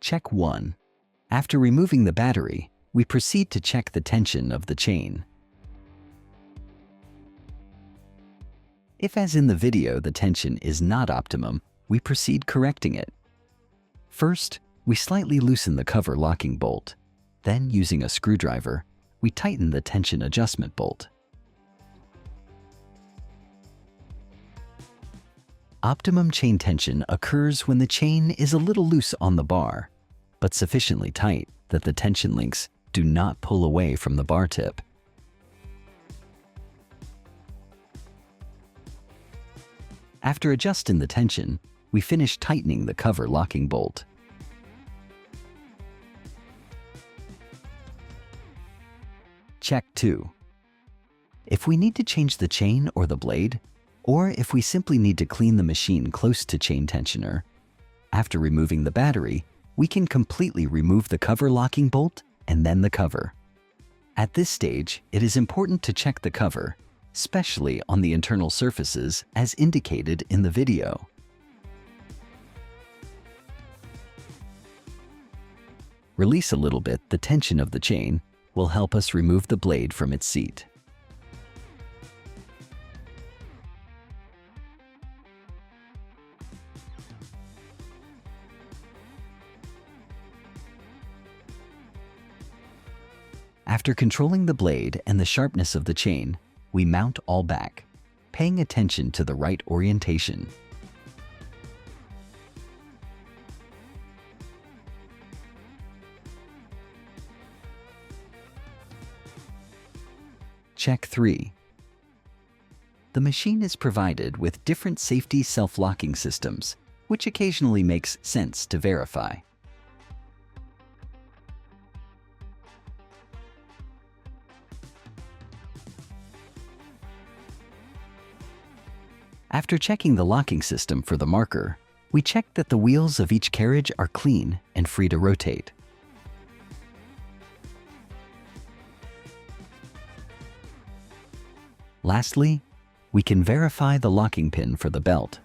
Check 1. After removing the battery, we proceed to check the tension of the chain. If, as in the video, the tension is not optimum, we proceed correcting it. First, we slightly loosen the cover locking bolt. Then, using a screwdriver, we tighten the tension adjustment bolt. Optimum chain tension occurs when the chain is a little loose on the bar, but sufficiently tight that the tension links do not pull away from the bar tip. After adjusting the tension, we finish tightening the cover locking bolt. Check 2. If we need to change the chain or the blade, or if we simply need to clean the machine close to chain tensioner, after removing the battery, we can completely remove the cover locking bolt and then the cover. At this stage, it is important to check the cover, especially on the internal surfaces as indicated in the video. Release a little bit the tension of the chain will help us remove the blade from its seat. After controlling the blade and the sharpness of the chain, we mount all back, paying attention to the right orientation. Check 3. The machine is provided with different safety self-locking systems, which occasionally makes sense to verify. After checking the locking system for the marker, we check that the wheels of each carriage are clean and free to rotate. Lastly, we can verify the locking pin for the belt.